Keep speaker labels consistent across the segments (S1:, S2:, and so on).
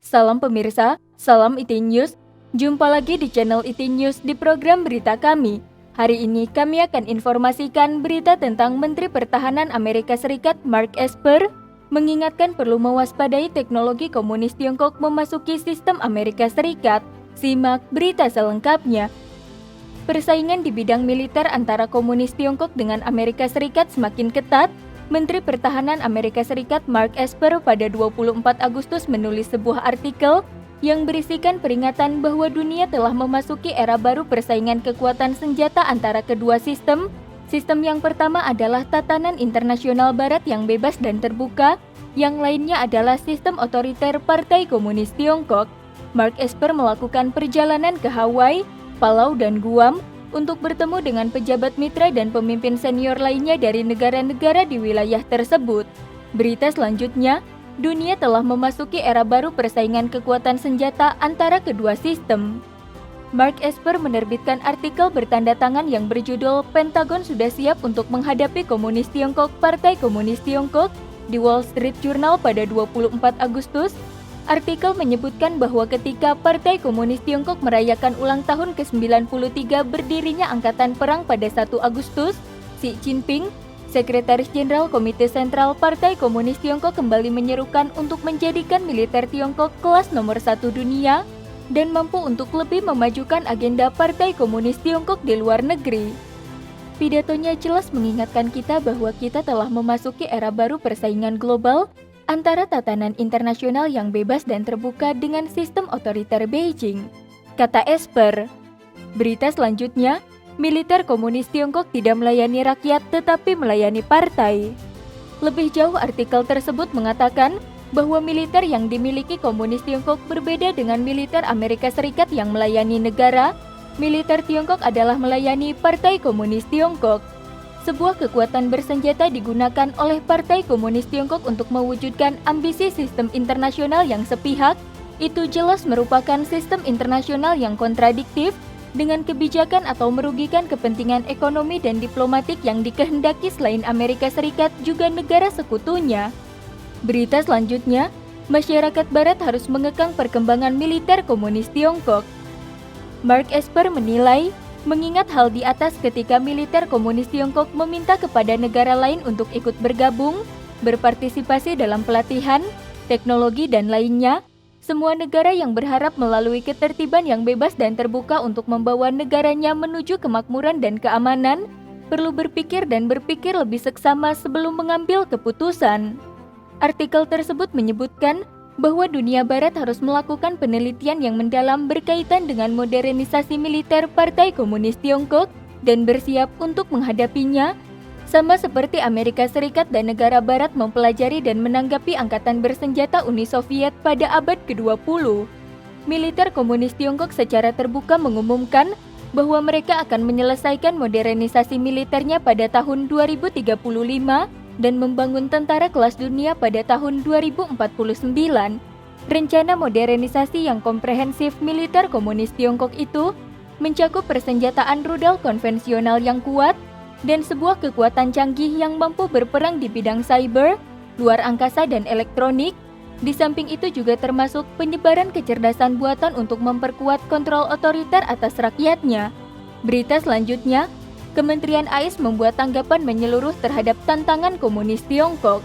S1: Salam pemirsa, salam IT News. Jumpa lagi di channel IT News di program berita kami. Hari ini kami akan informasikan berita tentang Menteri Pertahanan Amerika Serikat Mark Esper mengingatkan perlu mewaspadai teknologi komunis Tiongkok memasuki sistem Amerika Serikat. Simak berita selengkapnya. Persaingan di bidang militer antara komunis Tiongkok dengan Amerika Serikat semakin ketat. Menteri Pertahanan Amerika Serikat Mark Esper pada 24 Agustus menulis sebuah artikel yang berisikan peringatan bahwa dunia telah memasuki era baru persaingan kekuatan senjata antara kedua sistem. Sistem yang pertama adalah tatanan internasional barat yang bebas dan terbuka, yang lainnya adalah sistem otoriter Partai Komunis Tiongkok. Mark Esper melakukan perjalanan ke Hawaii, Palau, dan Guam untuk bertemu dengan pejabat mitra dan pemimpin senior lainnya dari negara-negara di wilayah tersebut. Berita selanjutnya, dunia telah memasuki era baru persaingan kekuatan senjata antara kedua sistem. Mark Esper menerbitkan artikel bertanda tangan yang berjudul "Pentagon sudah siap untuk menghadapi komunis Tiongkok, Partai Komunis Tiongkok" di Wall Street Journal pada 24 Agustus. Artikel menyebutkan bahwa ketika Partai Komunis Tiongkok merayakan ulang tahun ke-93 berdirinya Angkatan Perang pada 1 Agustus, Xi Jinping, Sekretaris Jenderal Komite Sentral Partai Komunis Tiongkok, kembali menyerukan untuk menjadikan militer Tiongkok kelas nomor 1 dunia dan mampu untuk lebih memajukan agenda Partai Komunis Tiongkok di luar negeri. Pidatonya jelas mengingatkan kita bahwa kita telah memasuki era baru persaingan global antara tatanan internasional yang bebas dan terbuka dengan sistem otoriter Beijing, kata Esper. Berita selanjutnya, militer komunis Tiongkok tidak melayani rakyat tetapi melayani partai. Lebih jauh, artikel tersebut mengatakan bahwa militer yang dimiliki komunis Tiongkok berbeda dengan militer Amerika Serikat yang melayani negara. Militer Tiongkok adalah melayani Partai Komunis Tiongkok. Sebuah kekuatan bersenjata digunakan oleh Partai Komunis Tiongkok untuk mewujudkan ambisi sistem internasional yang sepihak. Itu jelas merupakan sistem internasional yang kontradiktif dengan kebijakan atau merugikan kepentingan ekonomi dan diplomatik yang dikehendaki selain Amerika Serikat juga negara sekutunya. Berita selanjutnya, masyarakat barat harus mengekang perkembangan militer komunis Tiongkok. Mark Esper menilai, mengingat hal di atas ketika militer komunis Tiongkok meminta kepada negara lain untuk ikut bergabung, berpartisipasi dalam pelatihan, teknologi, dan lainnya, semua negara yang berharap melalui ketertiban yang bebas dan terbuka untuk membawa negaranya menuju kemakmuran dan keamanan, perlu berpikir dan berpikir lebih seksama sebelum mengambil keputusan. Artikel tersebut menyebutkan bahwa dunia barat harus melakukan penelitian yang mendalam berkaitan dengan modernisasi militer Partai Komunis Tiongkok dan bersiap untuk menghadapinya, sama seperti Amerika Serikat dan negara barat mempelajari dan menanggapi angkatan bersenjata Uni Soviet pada abad ke-20. Militer komunis Tiongkok secara terbuka mengumumkan bahwa mereka akan menyelesaikan modernisasi militernya pada tahun 2035 dan membangun tentara kelas dunia pada tahun 2049. Rencana modernisasi yang komprehensif militer komunis Tiongkok itu mencakup persenjataan rudal konvensional yang kuat dan sebuah kekuatan canggih yang mampu berperang di bidang cyber, luar angkasa, dan elektronik. Di samping itu juga termasuk penyebaran kecerdasan buatan untuk memperkuat kontrol otoriter atas rakyatnya. Berita selanjutnya, Kementerian AIS membuat tanggapan menyeluruh terhadap tantangan komunis Tiongkok.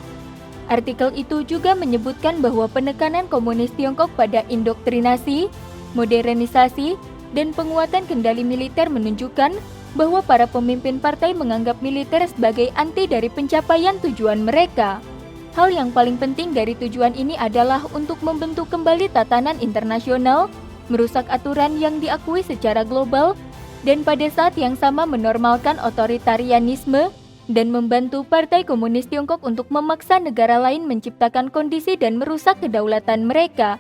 S1: Artikel itu juga menyebutkan bahwa penekanan komunis Tiongkok pada indoktrinasi, modernisasi, dan penguatan kendali militer menunjukkan bahwa para pemimpin partai menganggap militer sebagai anti dari pencapaian tujuan mereka. Hal yang paling penting dari tujuan ini adalah untuk membentuk kembali tatanan internasional, merusak aturan yang diakui secara global, dan pada saat yang sama menormalkan otoritarianisme dan membantu Partai Komunis Tiongkok untuk memaksa negara lain menciptakan kondisi dan merusak kedaulatan mereka.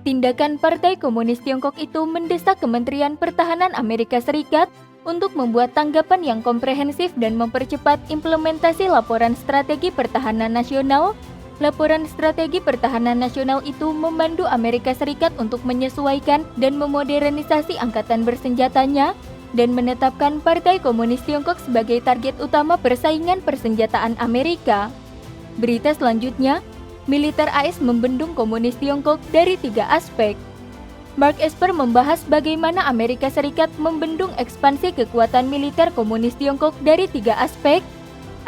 S1: Tindakan Partai Komunis Tiongkok itu mendesak Kementerian Pertahanan Amerika Serikat untuk membuat tanggapan yang komprehensif dan mempercepat implementasi laporan strategi pertahanan nasional. Laporan strategi pertahanan nasional itu memandu Amerika Serikat untuk menyesuaikan dan memodernisasi angkatan bersenjatanya dan menetapkan Partai Komunis Tiongkok sebagai target utama persaingan persenjataan Amerika. Berita selanjutnya, militer AS membendung komunis Tiongkok dari 3 aspek. Mark Esper membahas bagaimana Amerika Serikat membendung ekspansi kekuatan militer komunis Tiongkok dari 3 aspek.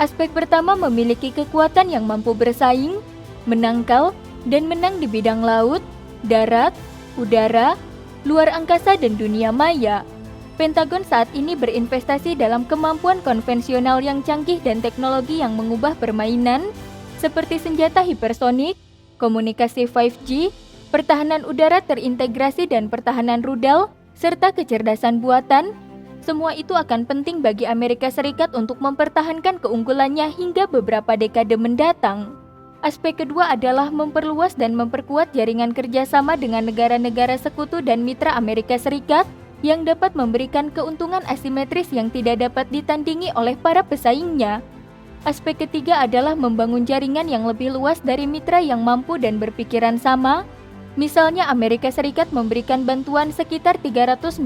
S1: Aspek pertama memiliki kekuatan yang mampu bersaing, menangkal, dan menang di bidang laut, darat, udara, luar angkasa, dan dunia maya. Pentagon saat ini berinvestasi dalam kemampuan konvensional yang canggih dan teknologi yang mengubah permainan, seperti senjata hipersonik, komunikasi 5G, pertahanan udara terintegrasi dan pertahanan rudal, serta kecerdasan buatan. Semua itu akan penting bagi Amerika Serikat untuk mempertahankan keunggulannya hingga beberapa dekade mendatang. Aspek kedua adalah memperluas dan memperkuat jaringan kerjasama dengan negara-negara sekutu dan mitra Amerika Serikat yang dapat memberikan keuntungan asimetris yang tidak dapat ditandingi oleh para pesaingnya. Aspek ketiga adalah membangun jaringan yang lebih luas dari mitra yang mampu dan berpikiran sama. Misalnya Amerika Serikat memberikan bantuan sekitar 394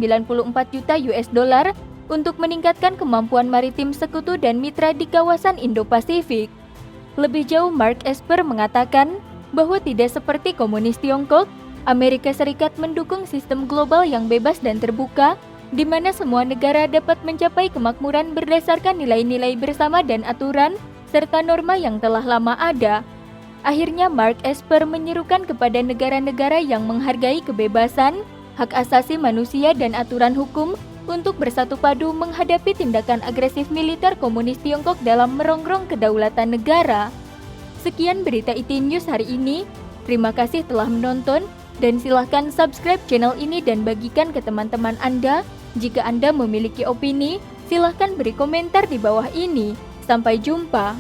S1: juta US dollar untuk meningkatkan kemampuan maritim sekutu dan mitra di kawasan Indo-Pasifik. Lebih jauh, Mark Esper mengatakan bahwa tidak seperti komunis Tiongkok, Amerika Serikat mendukung sistem global yang bebas dan terbuka, di mana semua negara dapat mencapai kemakmuran berdasarkan nilai-nilai bersama dan aturan, serta norma yang telah lama ada. Akhirnya Mark Esper menyerukan kepada negara-negara yang menghargai kebebasan, hak asasi manusia dan aturan hukum untuk bersatu padu menghadapi tindakan agresif militer komunis Tiongkok dalam merongrong kedaulatan negara. Sekian berita IT News hari ini. Terima kasih telah menonton dan silahkan subscribe channel ini dan bagikan ke teman-teman Anda. Jika Anda memiliki opini, silahkan beri komentar di bawah ini. Sampai jumpa.